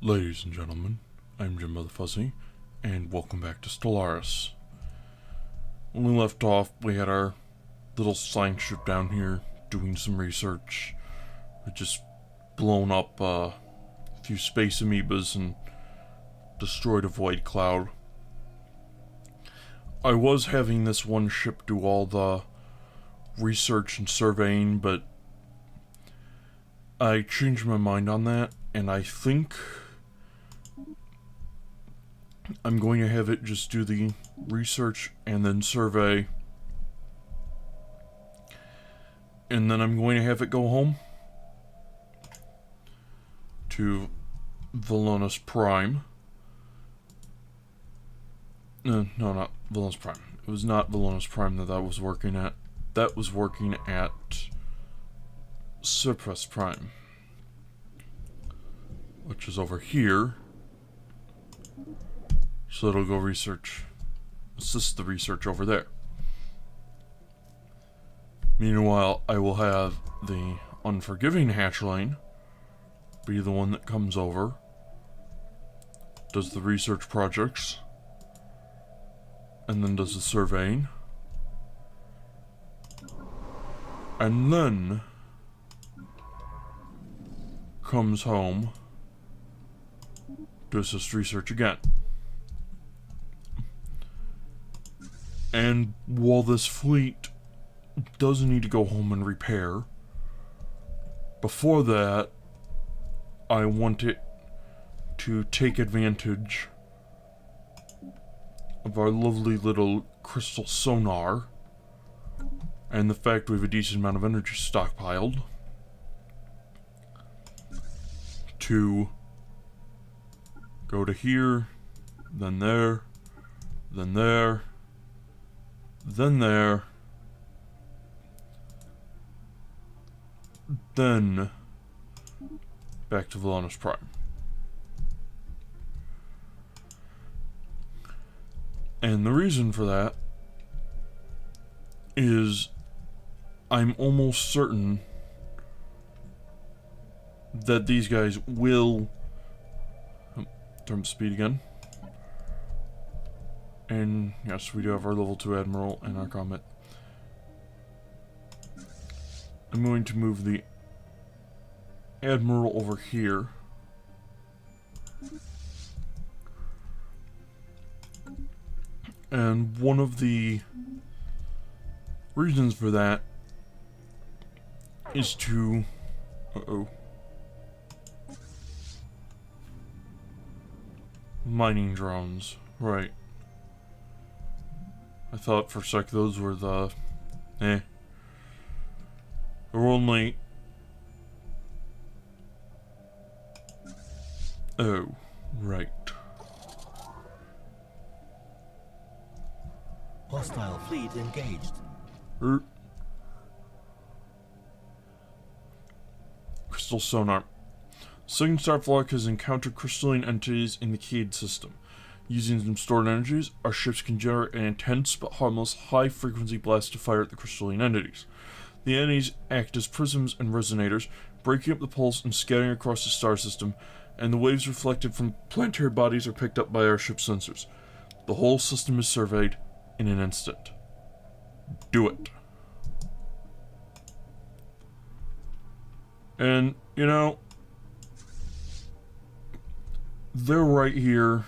Ladies and gentlemen, I'm Jim the Fuzzy, and welcome back to Stellaris. When we left off, we had our little science ship down here doing some research. We just blown up a few space amoebas and destroyed a void cloud. I was having this one ship do all the research and surveying, but I changed my mind on that, and I think I'm going to have it just do the research and then survey. And then I'm going to have it go home to Vol'Tol Prime. No, not Vol'Tol Prime. It was not Vol'Tol Prime that I was working at. That was working at Stellaris Prime, which is over here. So it'll go assist the research over there. Meanwhile, I will have the unforgiving hatchling be the one that comes over, does the research projects, and then does the surveying, and then comes home to assist research again. And while this fleet does need to go home and repair, before that, I want it to take advantage of our lovely little crystal sonar and the fact we have a decent amount of energy stockpiled to go to here, then there, then there, then there, then back to Vol'Tol Prime. And the reason for that is I'm almost certain that these guys will turn the speed again. And yes, we do have our level 2 Admiral and our Comet. I'm going to move the Admiral over here. And one of the reasons for that is to... Mining drones. Right. I thought for a sec those were the... They're only... Oh, right. Hostile fleet engaged. Crystal sonar. Second Star Flock has encountered crystalline entities in the Cade system. Using some stored energies, our ships can generate an intense but harmless high-frequency blast to fire at the crystalline entities. The entities act as prisms and resonators, breaking up the pulse and scattering across the star system, and the waves reflected from planetary bodies are picked up by our ship's sensors. The whole system is surveyed in an instant. Do it. And, you know, they're right here.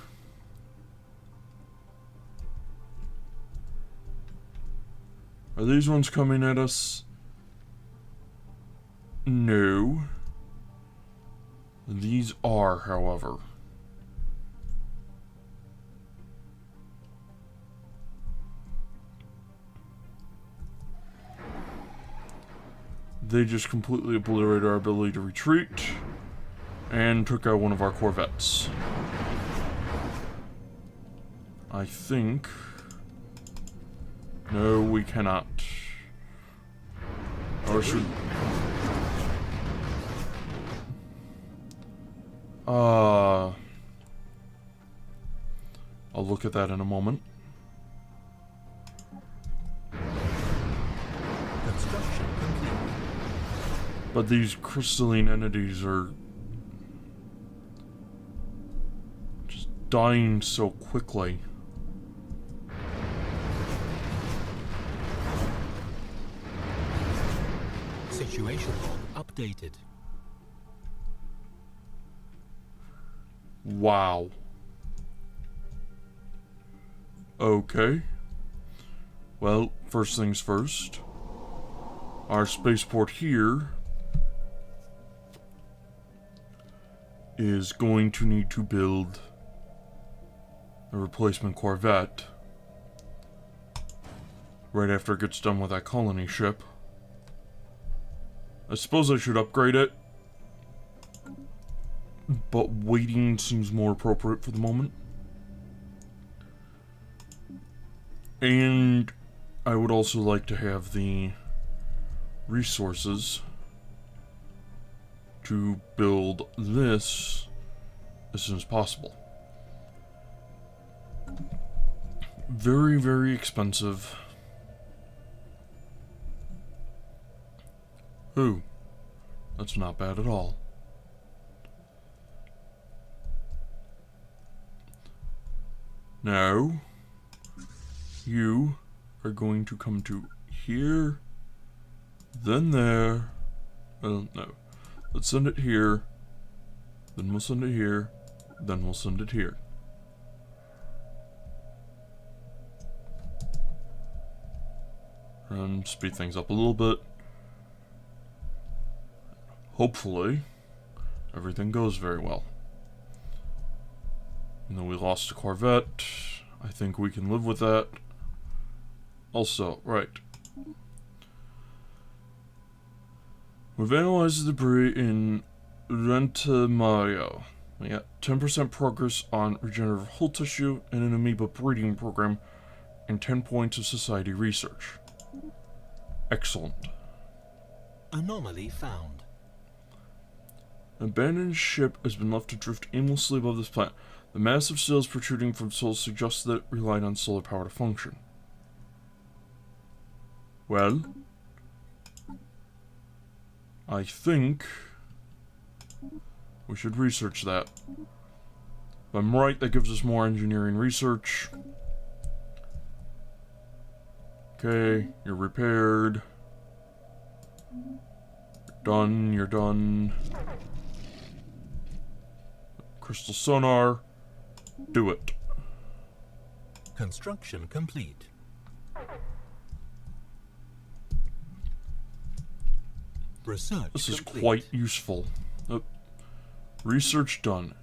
Are these ones coming at us? No. These are, however. They just completely obliterated our ability to retreat and took out one of our corvettes. I think... No, we cannot. Or should... I'll look at that in a moment. Construction complete. But these crystalline entities are dying so quickly. Situation log updated. Wow. Okay. Well, first things first. Our spaceport here is going to need to build a replacement Corvette right after it gets done with that colony ship. I suppose I should upgrade it, but waiting seems more appropriate for the moment. And I would also like to have the resources to build this as soon as possible. Very, very expensive. Ooh, that's not bad at all. Now, you are going to come to here, then there. No. Let's send it here, then we'll send it here, then we'll send it here. And speed things up a little bit. Hopefully, everything goes very well. And then we lost a Corvette. I think we can live with that. Also, right. We've analyzed the debris in Rentamario. We got 10% progress on regenerative hull tissue and an amoeba breeding program, and 10 points of society research. Excellent. Anomaly found. An abandoned ship has been left to drift aimlessly above this planet. The massive sails protruding from souls suggests that it relied on solar power to function. Well, I think we should research that. If I'm right, that gives us more engineering research. Okay, you're repaired. You're done. Crystal sonar. Do it. Construction complete. Research This is complete. quite useful. Research done.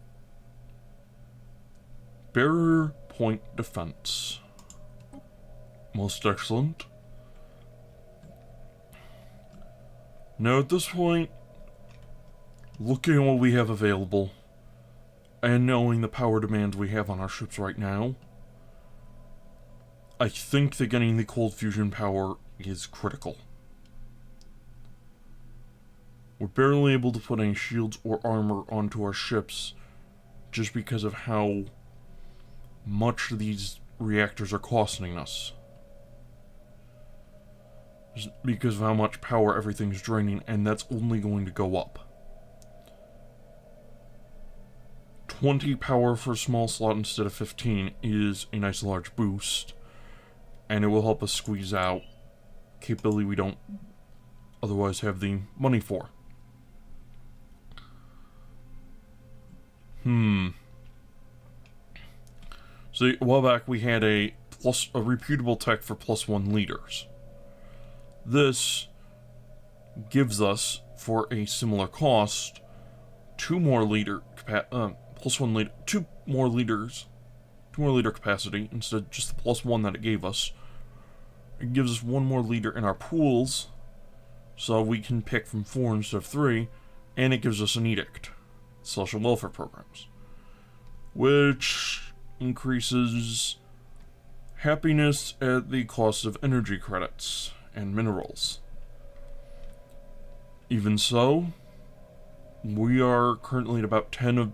Barrier point defense. Most excellent. Now at this point, looking at what we have available, and knowing the power demands we have on our ships right now, I think that getting the cold fusion power is critical. We're barely able to put any shields or armor onto our ships just because of how much these reactors are costing us. Just because of how much power everything's draining, and that's only going to go up. 20 power for a small slot instead of 15 is a nice large boost, and it will help us squeeze out capability we don't otherwise have the money for. See, a while back we had a reputable tech for +1 liters. This gives us, for a similar cost, 2 more liter capacity instead of just the +1 that it gave us. It gives us 1 more liter in our pools, so we can pick from 4 instead of 3, and it gives us an edict, social welfare programs, which increases happiness at the cost of energy credits and minerals. Even so, we are currently at about 10 of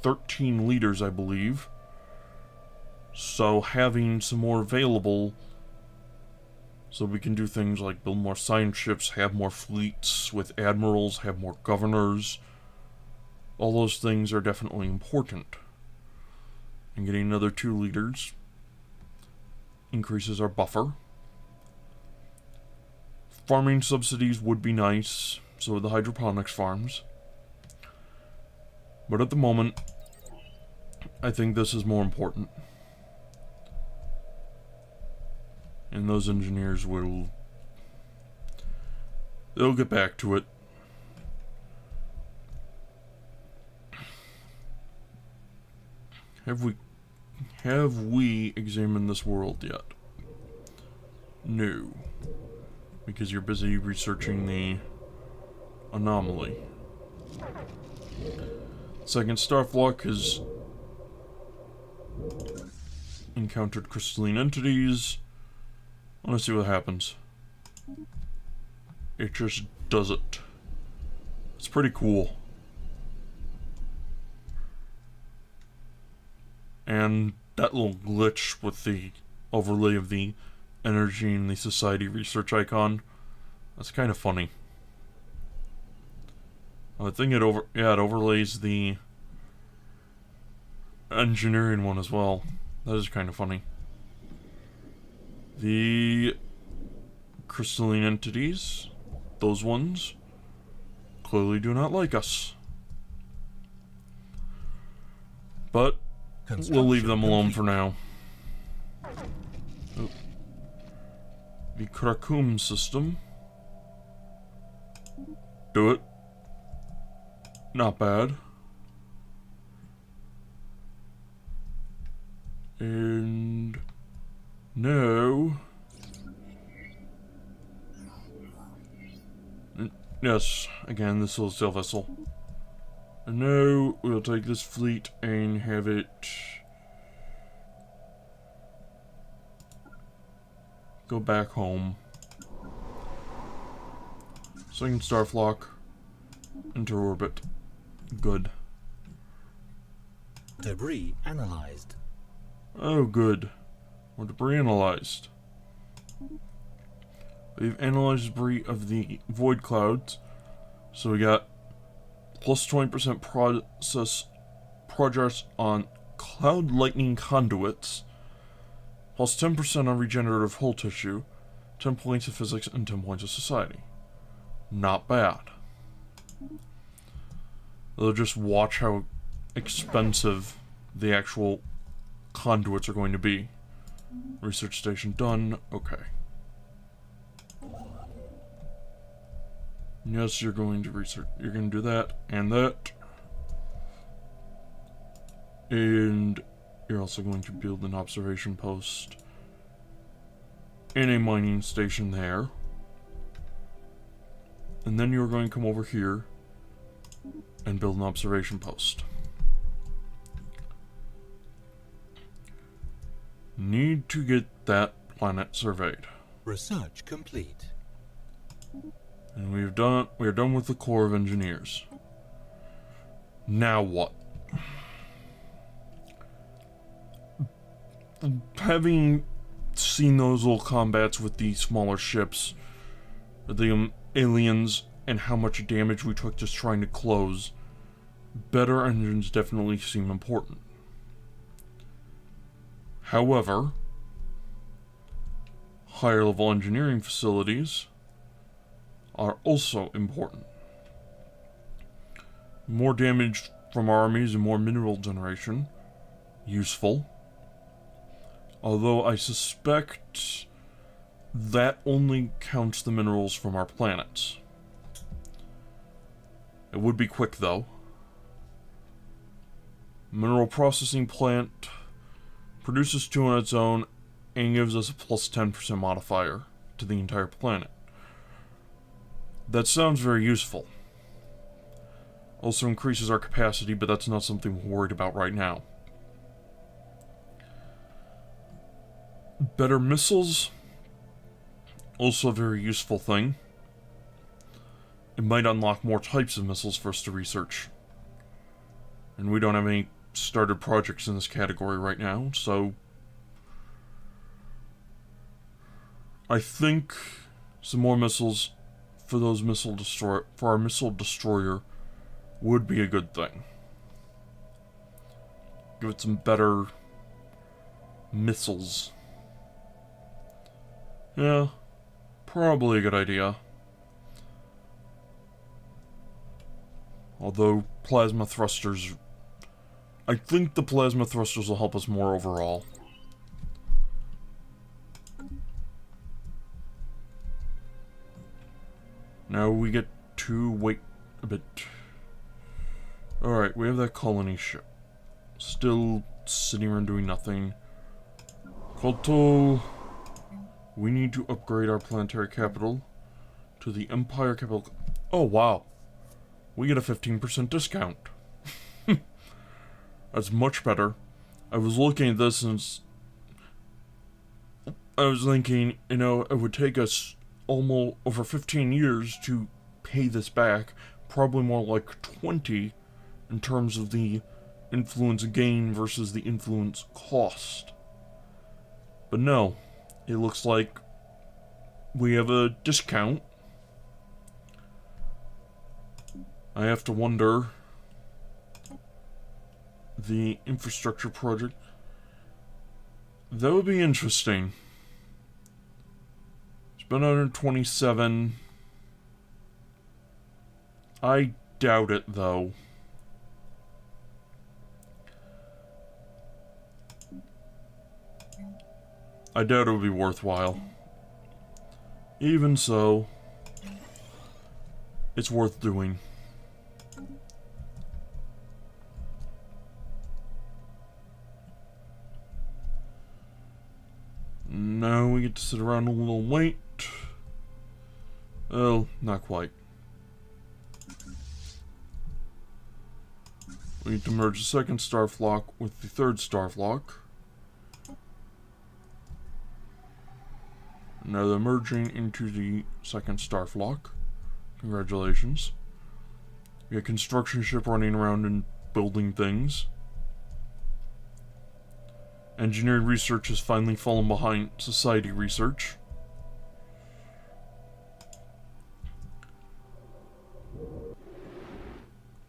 13 liters, I believe. So having some more available, so we can do things like build more science ships, have more fleets with admirals, have more governors. All those things are definitely important. And getting another 2 leaders increases our buffer. Farming subsidies would be nice, so would the hydroponics farms. But at the moment, I think this is more important. And those engineers they'll get back to it. Have we examined this world yet? No. Because you're busy researching the anomaly. Second Starflock has encountered crystalline entities. I want to see what happens. It just does it. It's pretty cool. And that little glitch with the overlay of the energy and the society research icon, that's kind of funny. I think it overlays the engineering one as well. That is kind of funny. The crystalline entities, those ones, clearly do not like us. But we'll leave them alone for now. Oh. The Krakum system. Do it. Not bad. And no. Yes, again, this little sail vessel. And now we'll take this fleet and have it go back home. Second Starflock into orbit. Good. Debris analyzed. Oh, good. More debris analyzed. We've analyzed debris of the void clouds. So we got plus 20% progress on cloud lightning conduits, plus 10% on regenerative hull tissue, 10 points of physics, and 10 points of society. Not bad. They'll just watch how expensive the actual conduits are going to be. Research station done. Okay. Yes, you're going to research. You're going to do that and that. And you're also going to build an observation post and a mining station there. And then you're going to come over here and build an observation post. Need to get that planet surveyed. Research complete. And we are done with the Corps of Engineers. Now what? Having seen those little combats with the smaller ships, the aliens, and how much damage we took just trying to close, better engines definitely seem important. However, higher level engineering facilities are also important. More damage from our armies and more mineral generation, useful. Although I suspect that only counts the minerals from our planets. It would be quick though. Mineral processing plant produces 2 on its own and gives us a plus 10% modifier to the entire planet. That sounds very useful. Also increases our capacity, but that's not something we're worried about right now. Better missiles, also a very useful thing. It might unlock more types of missiles for us to research. And we don't have any started projects in this category right now, so I think some more missiles for our missile destroyer would be a good thing. Give it some better Missiles. Yeah, probably a good idea. Although, plasma thrusters... I think the plasma thrusters will help us more overall. Now we get to wait a bit. Alright, we have that colony ship. Still sitting around doing nothing. Vol'Tol. We need to upgrade our planetary capital to the Empire capital. Oh, wow. We get a 15% discount. That's much better. I was looking at this and I was thinking, you know, it would take us almost over 15 years to pay this back. Probably more like 20 in terms of the influence gain versus the influence cost. But no, it looks like we have a discount. I have to wonder, the infrastructure project, that would be interesting. It's been 127. I doubt it, though. I doubt it would be worthwhile. Even so, it's worth doing. Now we get to sit around a little wait. Well, not quite. We need to merge the second star flock with the third star flock. Now they're merging into the second star flock. Congratulations. We got construction ship running around and building things. Engineering research has finally fallen behind society research.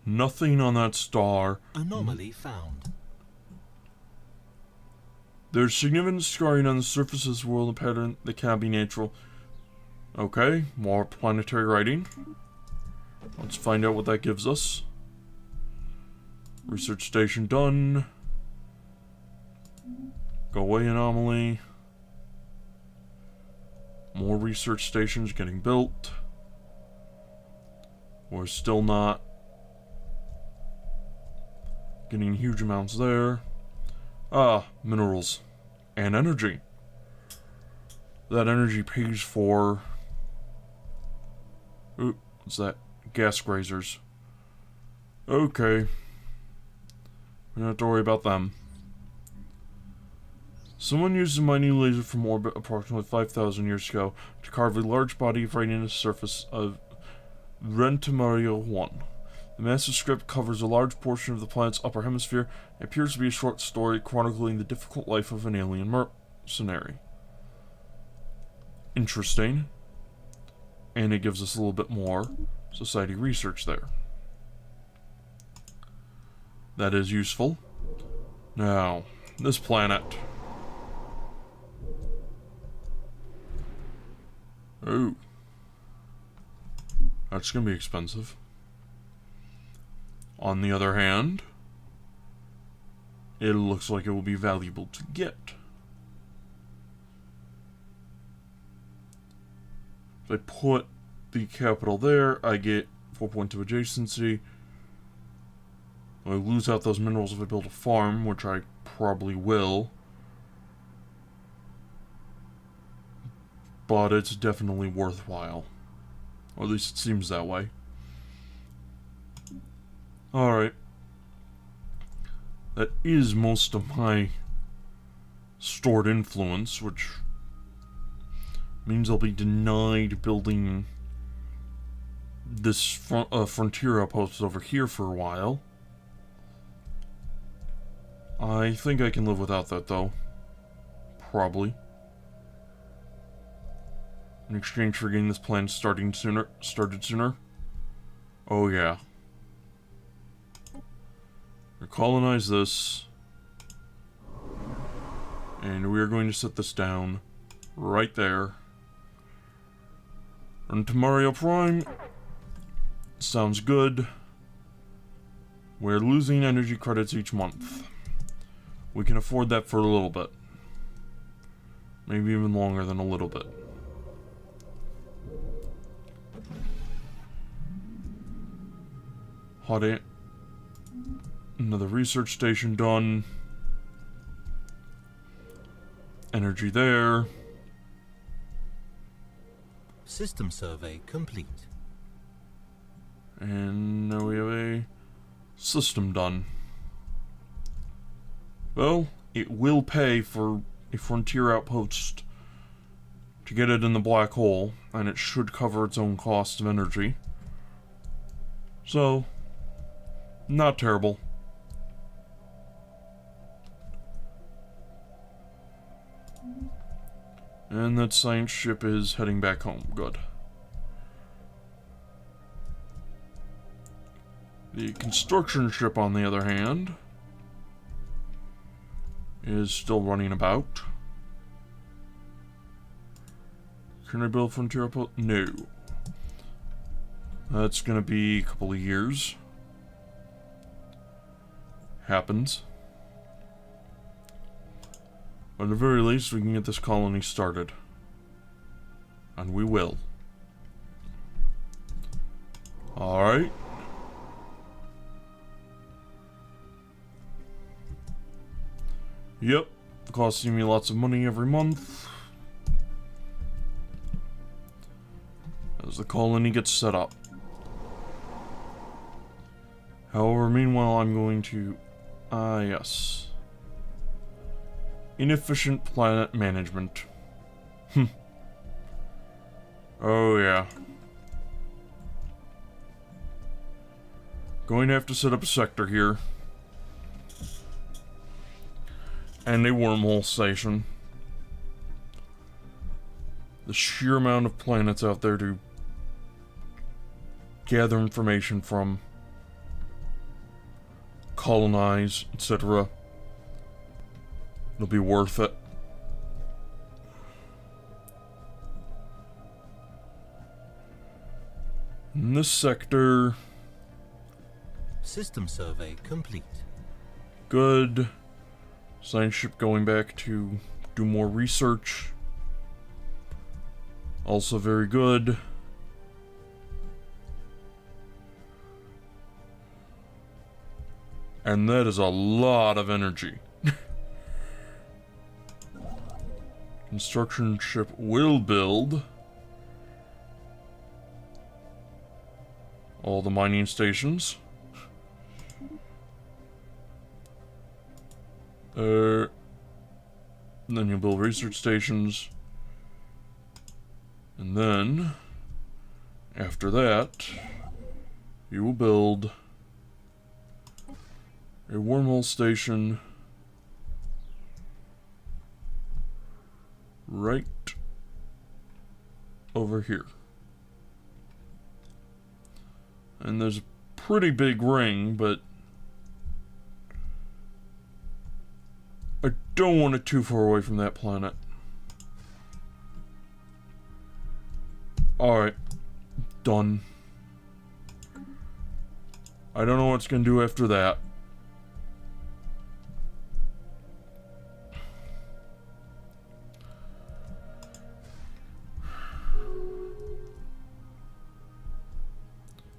Nothing on that star. Anomaly found. There's significant scarring on the surface of this world, a pattern that can be natural. Okay, more planetary writing. Let's find out what that gives us. Research station done. Go away anomaly. More research stations getting built. We're still not getting huge amounts there. Ah, minerals. And energy. That energy pays for... Ooh, what's that? Gas grazers. Okay. We don't have to worry about them. Someone used a mining laser from orbit approximately 5,000 years ago to carve a large body of radiant surface of Rentamario 1. The massive script covers a large portion of the planet's upper hemisphere and appears to be a short story chronicling the difficult life of an alien mercenary. Interesting. And it gives us a little bit more society research there. That is useful. Now, this planet. Oh. That's gonna be expensive. On the other hand, it looks like it will be valuable to get. If I put the capital there, I get 4.2 adjacency. I lose out those minerals if I build a farm, which I probably will. But it's definitely worthwhile. Or at least it seems that way. Alright. That is most of my stored influence, which means I'll be denied building this frontier outpost over here for a while. I think I can live without that, though. Probably. In exchange for getting this plan started sooner. Oh yeah. Colonize this. And we are going to set this down right there. And to Mario Prime. Sounds good. We're losing energy credits each month. We can afford that for a little bit. Maybe even longer than a little bit. Hot air. Another research station done. Energy there. System survey complete. And now we have a system done. Well, it will pay for a frontier outpost to get it in the black hole, and it should cover its own cost of energy. So, not terrible. And that science ship is heading back home. Good. The construction ship, on the other hand, is still running about. Can I build frontier outpost? No. That's gonna be a couple of years. Happens. But at the very least, we can get this colony started. And we will. Alright. Yep. Costing me lots of money every month. As the colony gets set up. However, meanwhile, I'm going to... yes. Inefficient planet management. Oh, yeah. Going to have to set up a sector here. And a wormhole station. The sheer amount of planets out there to gather information from, colonize, etc. It'll be worth it. In this sector... System survey complete. Good. Science ship going back to do more research. Also very good. And that is a lot of energy. Construction ship will build. All the mining stations. Then you'll build research stations. And then, after that, you will build a wormhole station right over here. And there's a pretty big ring, but I don't want it too far away from that planet. Alright. Done. I don't know what it's gonna do after that.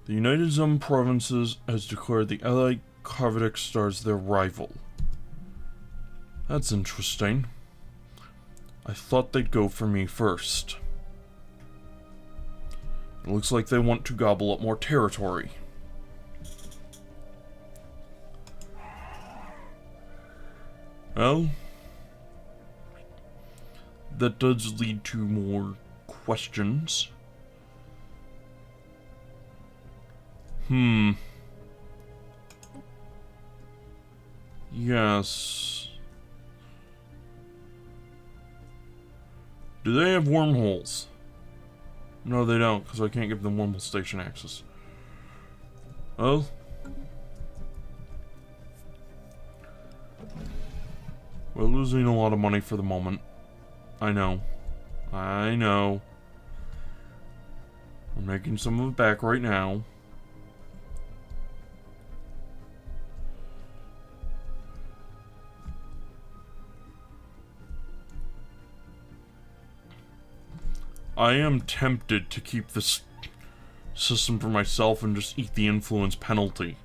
The United Zone Provinces has declared the Allied Carvadic stars their rival. That's interesting. I thought they'd go for me first. It looks like they want to gobble up more territory. Well, that does lead to more questions. Yes. Do they have wormholes? No, they don't, because I can't give them wormhole station access. Oh? We're losing a lot of money for the moment. I know. I know. We're making some of it back right now. I am tempted to keep this system for myself and just eat the influence penalty.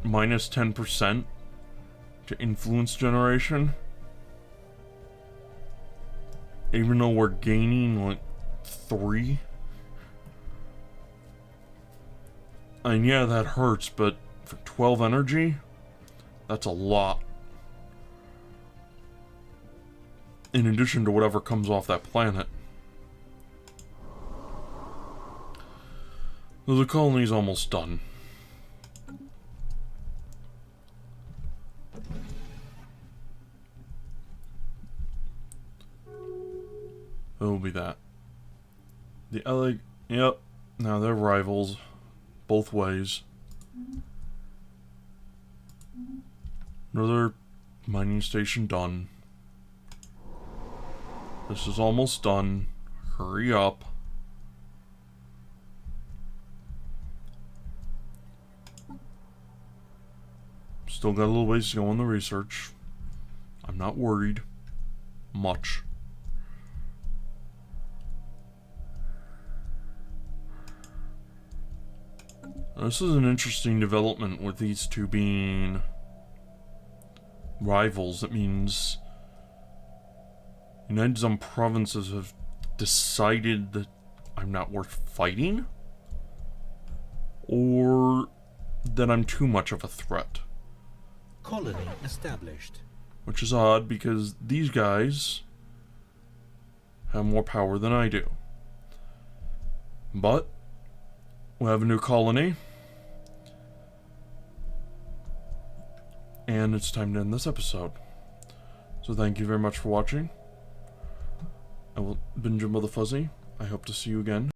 Minus 10% to influence generation. Even though we're gaining like 3. And yeah, that hurts, but for 12 energy, that's a lot. In addition to whatever comes off that planet. The colony's almost done. It'll be that. The LA... Yep. Now they're rivals. Both ways. Another mining station done. This is almost done. Hurry up. Still got a little ways to go on the research. I'm not worried. Much. This is an interesting development with these two being rivals. It means United Zone provinces have decided that I'm not worth fighting, or that I'm too much of a threat. Colony established. Which is odd because these guys have more power than I do. But we have a new colony. And it's time to end this episode. So thank you very much for watching. I've been Jimbo the Fuzzy. I hope to see you again.